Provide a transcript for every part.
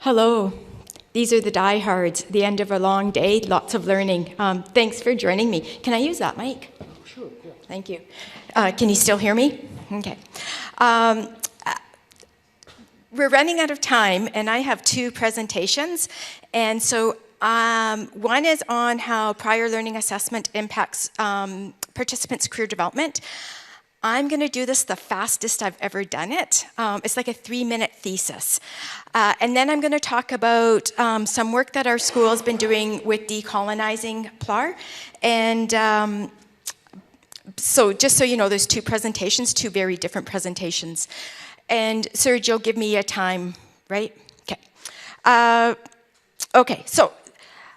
Hello. These are the diehards, the end of a long day, lots of learning. Thanks for joining me. Can I use that mic? Sure, yeah. Thank you. Can you still hear me? Okay. We're running out of time, and I have two presentations. And so one is on how prior learning assessment impacts participants' career development. I'm going to do this the fastest I've ever done it. It's like a 3-minute thesis. And then I'm going to talk about some work that our school has been doing with decolonizing PLAR. And so just so you know, there's two presentations, two very different presentations. And Serge, you'll give me a time, right? Okay. Okay, so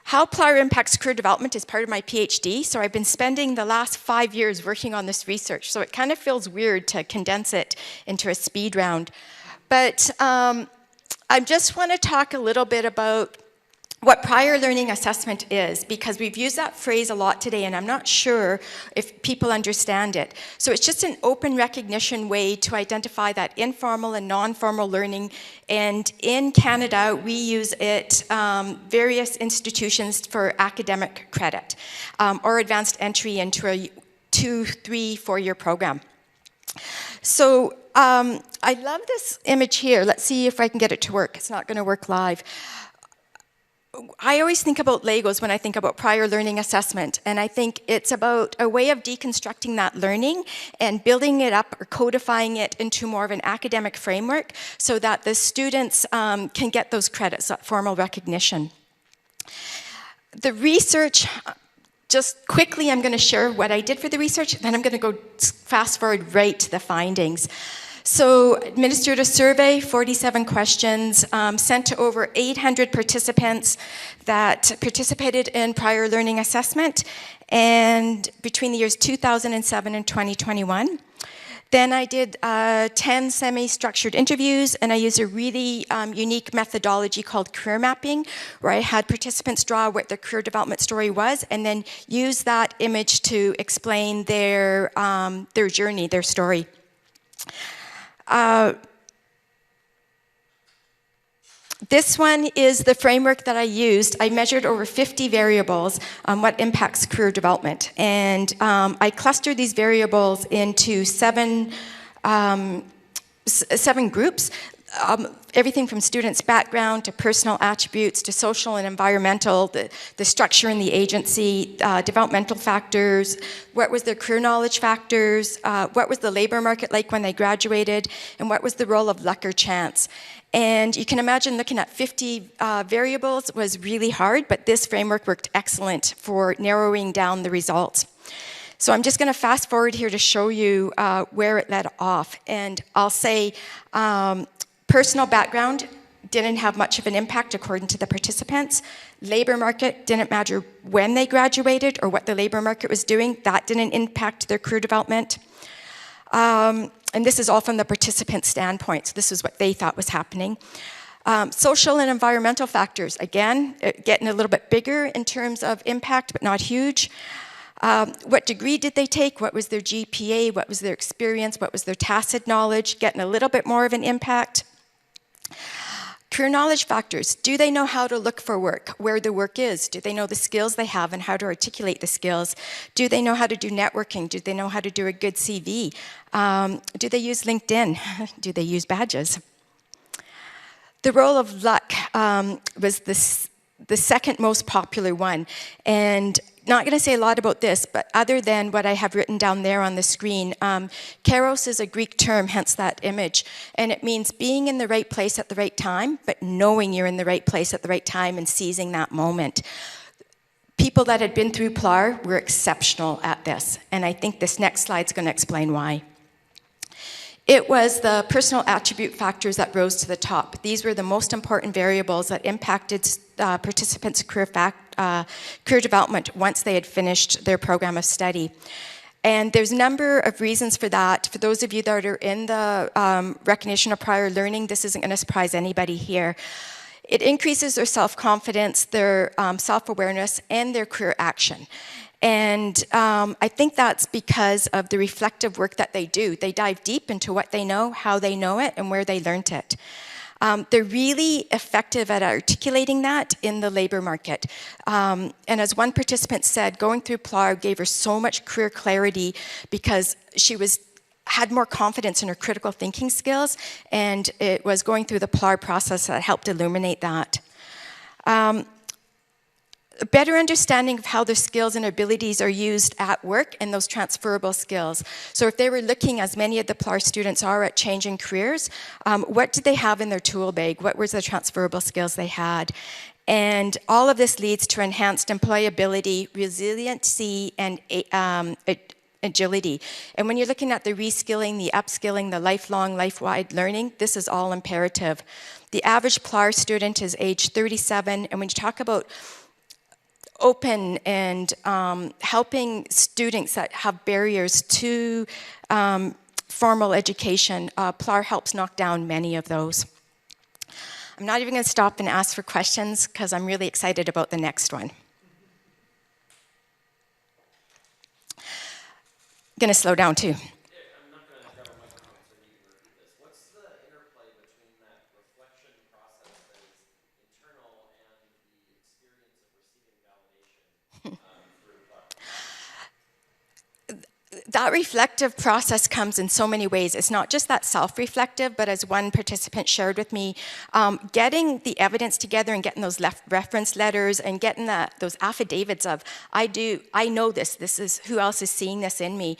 how PLAR impacts career development is part of my PhD, so I've been spending the last 5 years working on this research, so it kind of feels weird to condense it into a speed round. But I just want to talk a little bit about what prior learning assessment is, because we've used that phrase a lot today, and I'm not sure if people understand it. So it's just an open recognition way to identify that informal and non-formal learning, and in Canada, we use it various institutions for academic credit or advanced entry into a 2, 3, 4-year program. So I love this image here. Let's see if I can get it to work. It's not going to work live. I always think about Legos when I think about prior learning assessment, and I think it's about a way of deconstructing that learning and building it up or codifying it into more of an academic framework so that the students can get those credits, that formal recognition. The research, just quickly I'm going to share what I did for the research, then I'm going to go fast forward right to the findings. So administered a survey, 47 questions, sent to over 800 participants that participated in prior learning assessment, and between the years 2007 and 2021. Then I did 10 semi-structured interviews, and I used a really unique methodology called career mapping, where I had participants draw what their career development story was, and then use that image to explain their journey, their story. This one is the framework that I used. I measured over 50 variables on what impacts career development. And I clustered these variables into seven groups. Everything from students' background to personal attributes to social and environmental, the structure and the agency, developmental factors, what was their career knowledge factors, what was the labor market like when they graduated, and what was the role of luck or chance. And you can imagine looking at 50 variables was really hard, but this framework worked excellent for narrowing down the results. So I'm just going to fast forward here to show you where it led off. And I'll say personal background didn't have much of an impact according to the participants. Labor market didn't matter when they graduated or what the labor market was doing. That didn't impact their career development. And this is all from the participant standpoint. So this is what they thought was happening. Social and environmental factors, again, getting a little bit bigger in terms of impact, but not huge. What degree did they take? What was their GPA? What was their experience? What was their tacit knowledge? Getting a little bit more of an impact. Career knowledge factors. Do they know how to look for work, where the work is? Do they know the skills they have and how to articulate the skills? Do they know how to do networking? Do they know how to do a good CV? Do they use LinkedIn? Do they use badges? The role of luck was the second most popular one. And not going to say a lot about this, but other than what I have written down there on the screen, kairos is a Greek term, hence that image. And it means being in the right place at the right time, but knowing you're in the right place at the right time and seizing that moment. People that had been through PLAR were exceptional at this. And I think this next slide is going to explain why. It was the personal attribute factors that rose to the top. These were the most important variables that impacted participants' career development once they had finished their program of study. And there's a number of reasons for that. For those of you that are in the recognition of prior learning, this isn't going to surprise anybody here. It increases their self-confidence, their self-awareness, and their career action. And I think that's because of the reflective work that they do. They dive deep into what they know, how they know it, and where they learned it. They're really effective at articulating that in the labor market. And as one participant said, going through PLAR gave her so much career clarity because she had more confidence in her critical thinking skills, and it was going through the PLAR process that helped illuminate that. A better understanding of how their skills and abilities are used at work and those transferable skills. So if they were looking, as many of the PLAR students are, at changing careers, what did they have in their tool bag? What was the transferable skills they had? And all of this leads to enhanced employability, resiliency, and agility. And when you're looking at the reskilling, the upskilling, the lifelong, life-wide learning, this is all imperative. The average PLAR student is age 37, and when you talk about open and helping students that have barriers to formal education, PLAR helps knock down many of those. I'm not even going to stop and ask for questions because I'm really excited about the next one. I'm going to slow down too. I'm not going to grab a microphone, so you can repeat this. What's the interplay between that reflection process that is internal and the experience of receiving validation through PLAR? That reflective process comes in so many ways. It's not just that self-reflective, but as one participant shared with me, getting the evidence together and getting those reference letters and getting those affidavits of, I know this is, who else is seeing this in me,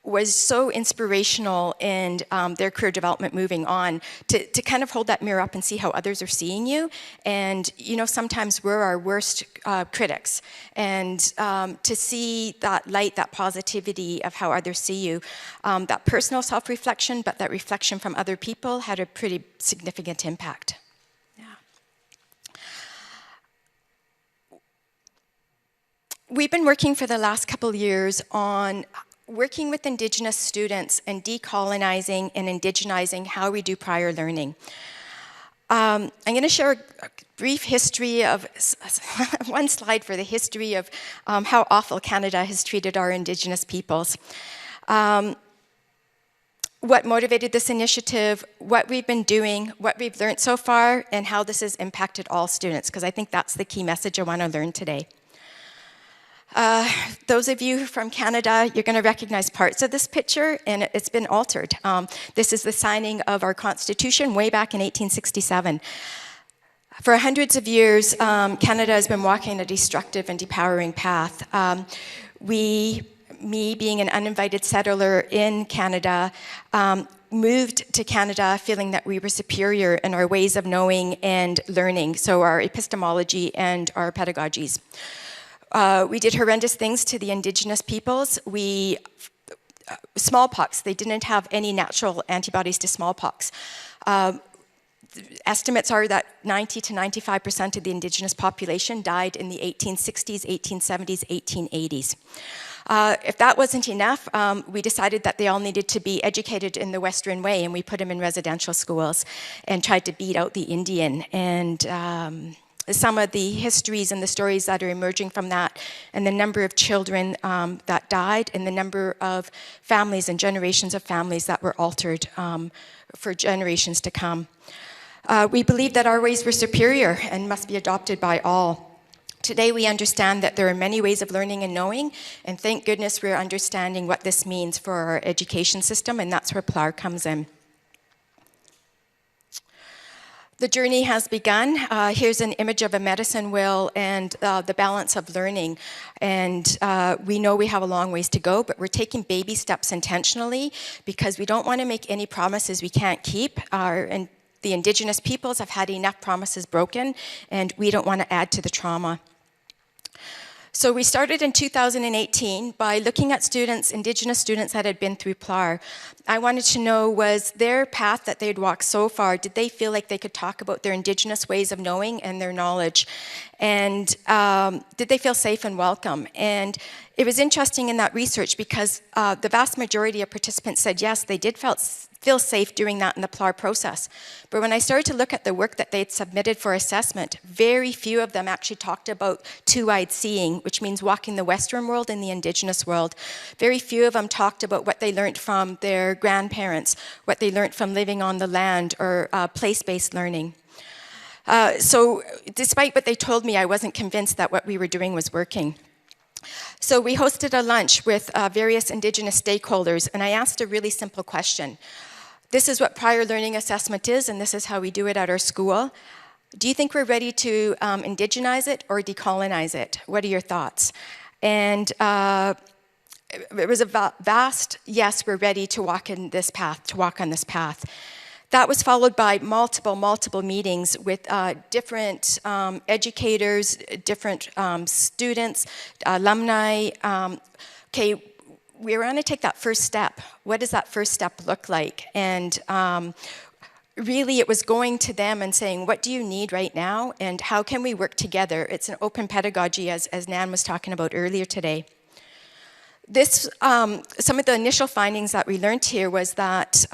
was so inspirational in their career development moving on, to kind of hold that mirror up and see how others are seeing you. And you know, sometimes we're our worst critics. And to see that light, that positivity of how others see you, that personal self-reflection, but that reflection from other people had a pretty significant impact. Yeah. We've been working for the last couple of years on working with Indigenous students and decolonizing and indigenizing how we do prior learning. I'm going to share a brief history of, one slide for the history of how awful Canada has treated our Indigenous peoples. What motivated this initiative, what we've been doing, what we've learned so far, and how this has impacted all students, because I think that's the key message I want to learn today. Those of you from Canada, you're going to recognize parts of this picture, and it's been altered. This is the signing of our Constitution way back in 1867. For hundreds of years, Canada has been walking a destructive and depowering path. Me being an uninvited settler in Canada, moved to Canada feeling that we were superior in our ways of knowing and learning, so our epistemology and our pedagogies. We did horrendous things to the Indigenous peoples. Smallpox, they didn't have any natural antibodies to smallpox. Estimates are that 90 to 95% of the Indigenous population died in the 1860s, 1870s, 1880s. If that wasn't enough, we decided that they all needed to be educated in the Western way, and we put them in residential schools and tried to beat out the Indian. And some of the histories and the stories that are emerging from that, and the number of children that died, and the number of families and generations of families that were altered for generations to come. We believe that our ways were superior and must be adopted by all. Today we understand that there are many ways of learning and knowing, and thank goodness we're understanding what this means for our education system, and that's where PLAR comes in. The journey has begun. Here's an image of a medicine wheel and the balance of learning. And we know we have a long ways to go, but we're taking baby steps intentionally because we don't want to make any promises we can't keep. And the Indigenous peoples have had enough promises broken, and we don't want to add to the trauma. So we started in 2018 by looking at students, Indigenous students that had been through PLAR. I wanted to know, was their path that they'd walked so far, did they feel like they could talk about their Indigenous ways of knowing and their knowledge? And did they feel safe and welcome? And it was interesting in that research because the vast majority of participants said yes, they did feel safe doing that in the PLAR process. But when I started to look at the work that they'd submitted for assessment, very few of them actually talked about two-eyed seeing, which means walking the Western world and the Indigenous world. Very few of them talked about what they learned from their grandparents, what they learned from living on the land, or place-based learning. So despite what they told me, I wasn't convinced that what we were doing was working. So we hosted a lunch with various Indigenous stakeholders, and I asked a really simple question. This is what prior learning assessment is, and this is how we do it at our school. Do you think we're ready to indigenize it or decolonize it? What are your thoughts? And it was a vast yes, we're ready to walk in this path, to walk on this path. That was followed by multiple meetings with different educators, different students, alumni. Okay, we were going to take that first step. What does that first step look like? And really it was going to them and saying, what do you need right now? And how can we work together? It's an open pedagogy, as Nan was talking about earlier today. This, some of the initial findings that we learned here was that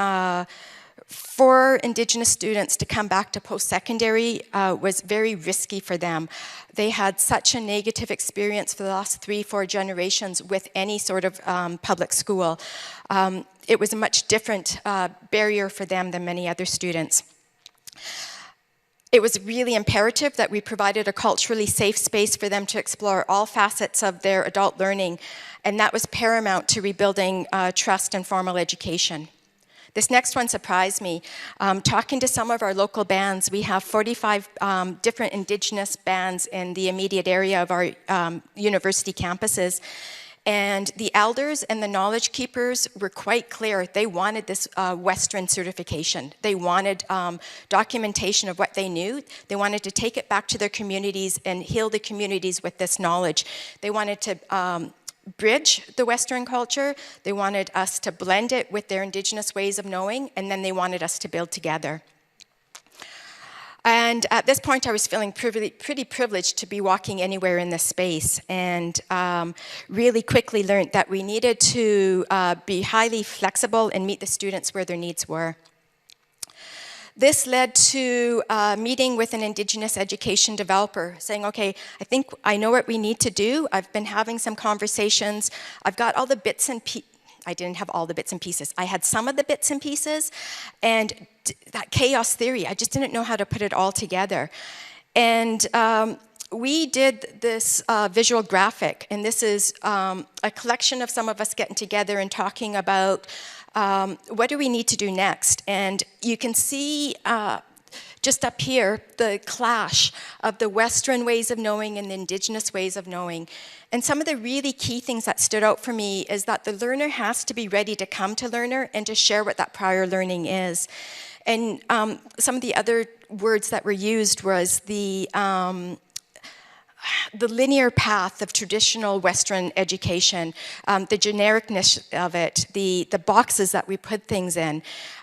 for Indigenous students to come back to post-secondary was very risky for them. They had such a negative experience for the last 3-4 generations with any sort of public school. It was a much different barrier for them than many other students. It was really imperative that we provided a culturally safe space for them to explore all facets of their adult learning, and that was paramount to rebuilding trust in formal education. This next one surprised me. Talking to some of our local bands, we have 45 different Indigenous bands in the immediate area of our university campuses. And the elders and the knowledge keepers were quite clear. They wanted this Western certification. They wanted documentation of what they knew. They wanted to take it back to their communities and heal the communities with this knowledge. They wanted to bridge the Western culture. They wanted us to blend it with their Indigenous ways of knowing, and then they wanted us to build together. And at this point, I was feeling pretty privileged to be walking anywhere in this space, and really quickly learned that we needed to be highly flexible and meet the students where their needs were. This led to a meeting with an Indigenous education developer saying, okay, I think I know what we need to do. I've been having some conversations. I've got all the bits and pieces. I didn't have all the bits and pieces. I had some of the bits and pieces, and that chaos theory, I just didn't know how to put it all together. And we did this visual graphic, and this is a collection of some of us getting together and talking about what do we need to do next? And you can see just up here the clash of the Western ways of knowing and the Indigenous ways of knowing. And some of the really key things that stood out for me is that the learner has to be ready to come to learner and to share what that prior learning is. And some of the other words that were used was the linear path of traditional Western education, the genericness of it, the boxes that we put things in.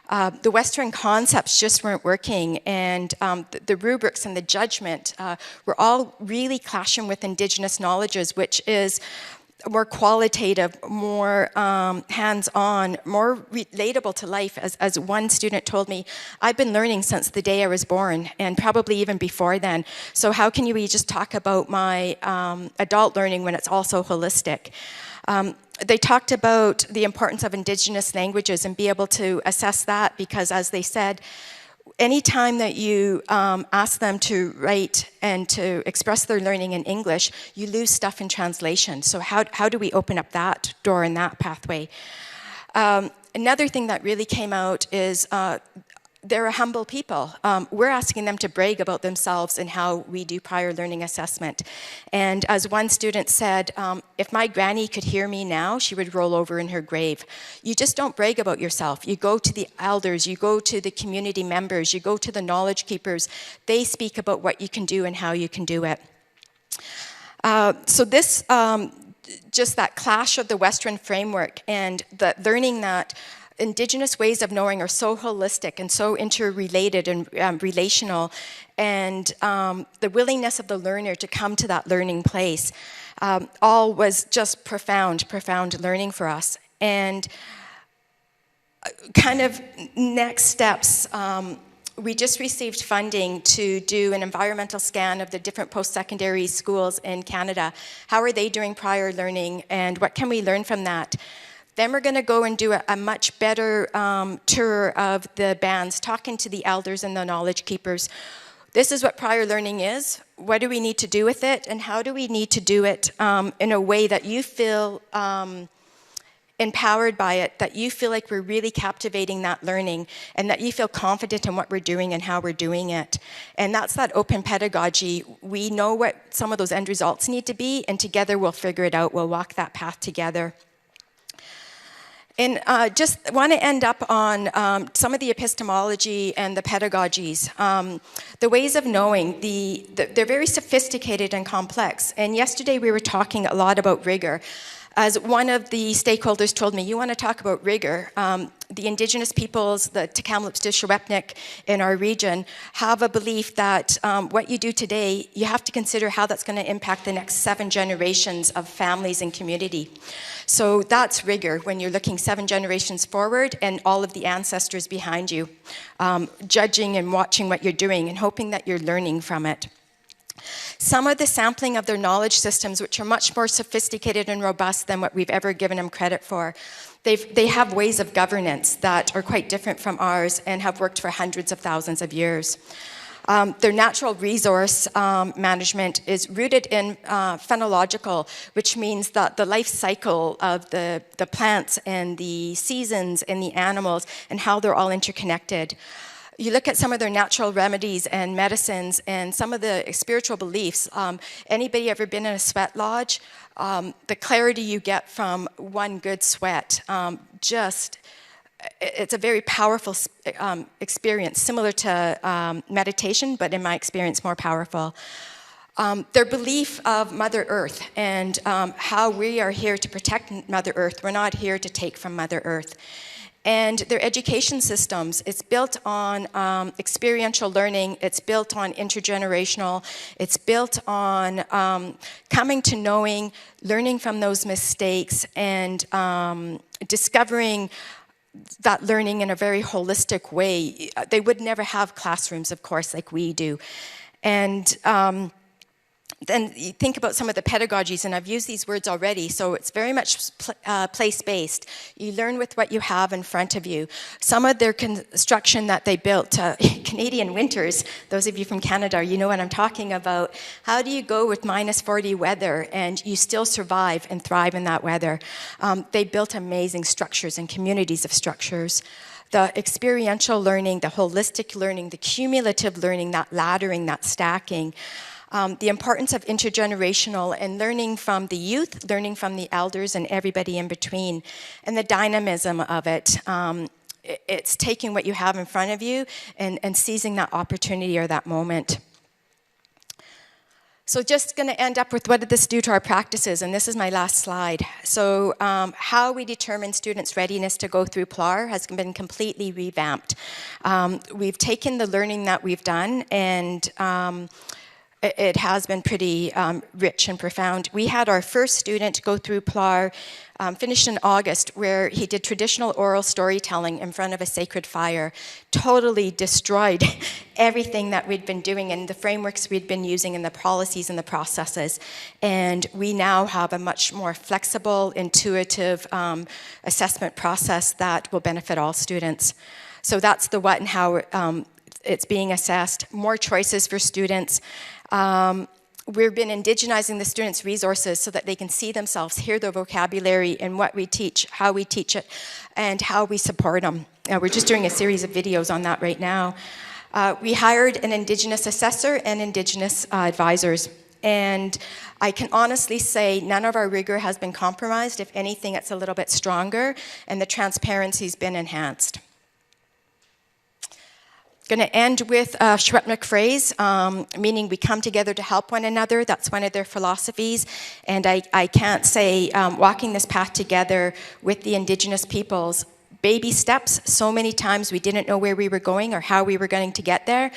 The Western concepts just weren't working, and the rubrics and the judgment were all really clashing with Indigenous knowledges, which is more qualitative, more hands-on, more relatable to life. As one student told me, I've been learning since the day I was born, and probably even before then. So how can we just talk about my adult learning when it's also holistic? They talked about the importance of Indigenous languages and be able to assess that, because as they said, anytime that you ask them to write and to express their learning in English, you lose stuff in translation. So how do we open up that door and that pathway? Another thing that really came out is they're a humble people. We're asking them to brag about themselves and how we do prior learning assessment. And as one student said, if my granny could hear me now, she would roll over in her grave. You just don't brag about yourself. You go to the elders, you go to the community members, you go to the knowledge keepers. They speak about what you can do and how you can do it. So this, just that clash of the Western framework and the learning that Indigenous ways of knowing are so holistic and so interrelated and relational, and the willingness of the learner to come to that learning place all was just profound learning for us. And kind of next steps, we just received funding to do an environmental scan of the different post-secondary schools in Canada. How are they doing prior learning, and what can we learn from that? Then we're going to go and do a much better tour of the bands, talking to the elders and the knowledge keepers. This is what prior learning is. What do we need to do with it, and how do we need to do it in a way that you feel empowered by it, that you feel like we're really captivating that learning, and that you feel confident in what we're doing and how we're doing it. And that's that open pedagogy. We know what some of those end results need to be, and together we'll figure it out. We'll walk that path together. And just want to end up on some of the epistemology and the pedagogies. The ways of knowing, they're very sophisticated and complex. And yesterday we were talking a lot about rigor. As one of the stakeholders told me, you want to talk about rigor. The Indigenous peoples, the Tk'emlúps, Secwépemc in our region, have a belief that what you do today, you have to consider how that's going to impact the next 7 generations of families and community. So that's rigor, when you're looking 7 generations forward and all of the ancestors behind you, judging and watching what you're doing and hoping that you're learning from it. Some of the sampling of their knowledge systems, which are much more sophisticated and robust than what we've ever given them credit for. They have ways of governance that are quite different from ours and have worked for hundreds of thousands of years. Their natural resource management is rooted in phenological, which means that the life cycle of the plants and the seasons and the animals and how they're all interconnected. You look at some of their natural remedies and medicines and some of the spiritual beliefs. Anybody ever been in a sweat lodge? The clarity you get from one good sweat, it's a very powerful experience, similar to meditation, but in my experience, more powerful. Their belief of Mother Earth and how we are here to protect Mother Earth. We're not here to take from Mother Earth. And their education systems, it's built on experiential learning, it's built on intergenerational, it's built on coming to knowing, learning from those mistakes, and discovering that learning in a very holistic way. They would never have classrooms, of course, like we do. And then you think about some of the pedagogies, and I've used these words already, so it's very much place-based. You learn with what you have in front of you. Some of their construction that they built, Canadian winters, those of you from Canada, you know what I'm talking about. How do you go with -40 weather and you still survive and thrive in that weather? They built amazing structures and communities of structures. The experiential learning, the holistic learning, the cumulative learning, that laddering, that stacking. The importance of intergenerational and learning from the youth, learning from the elders and everybody in between, and the dynamism of it. It's taking what you have in front of you and seizing that opportunity or that moment. So just going to end up with what did this do to our practices, and this is my last slide. So how we determine students' readiness to go through PLAR has been completely revamped. We've taken the learning that we've done and it has been pretty rich and profound. We had our first student go through PLAR, finished in August, where he did traditional oral storytelling in front of a sacred fire. Totally destroyed everything that we'd been doing and the frameworks we'd been using and the policies and the processes. And we now have a much more flexible, intuitive assessment process that will benefit all students. So that's the what and how it's being assessed. More choices for students. We've been indigenizing the students' resources so that they can see themselves, hear their vocabulary in what we teach, how we teach it, and how we support them. We're just doing a series of videos on that right now. We hired an Indigenous assessor and Indigenous advisors. And I can honestly say none of our rigor has been compromised. If anything, it's a little bit stronger, and the transparency's been enhanced. Going to end with a Secwépemc phrase, meaning we come together to help one another. That's one of their philosophies. And I can't say walking this path together with the Indigenous peoples baby steps. So many times we didn't know where we were going or how we were going to get there.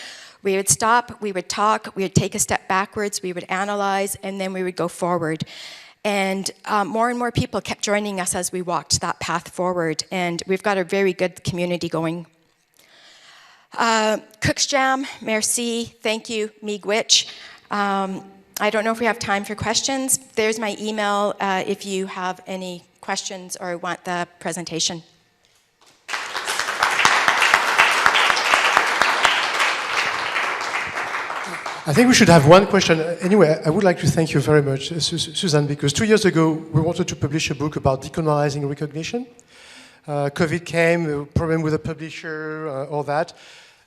We would stop, we would talk, we would take a step backwards, we would analyze, and then we would go forward. And more and more people kept joining us as we walked that path forward, and we've got a very good community going. Cook's Jam, merci, thank you, miigwech. I don't know if we have time for questions. There's my email if you have any questions or want the presentation. I think we should have one question. Anyway, I would like to thank you very much, Suzanne, because 2 years ago, we wanted to publish a book about decolonizing recognition. COVID came, a problem with the publisher, all that.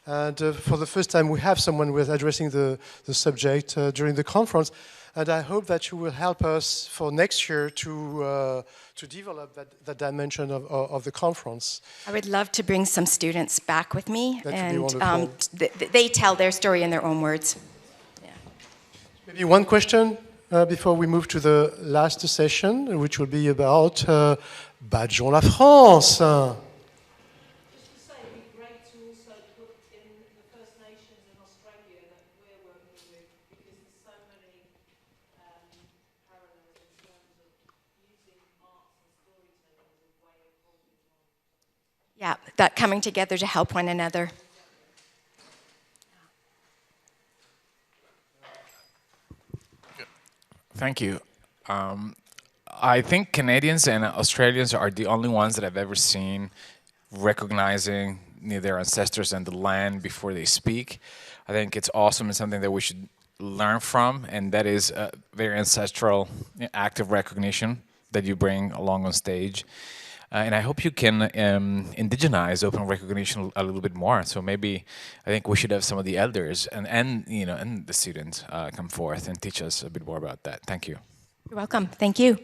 And for the first time, we have someone who is addressing the subject during the conference. And I hope that you will help us for next year to develop that dimension of the conference. I would love to bring some students back with me, That and would be wonderful. they tell their story in their own words. Maybe one question before we move to the last session, which will be about Badgeons la France. Just to say, it'd be great to also put in the First Nations in Australia that we're working with, because there's so many parallels in terms of using arts and storytelling as a way of holding on. Yeah, that coming together to help one another. Thank you. I think Canadians and Australians are the only ones that I've ever seen recognizing their ancestors and the land before they speak. I think it's awesome and something that we should learn from, and that is a very ancestral act of recognition that you bring along on stage. And I hope you can indigenize open recognition a little bit more. So maybe I think we should have some of the elders and the students come forth and teach us a bit more about that. Thank you. You're welcome. Thank you.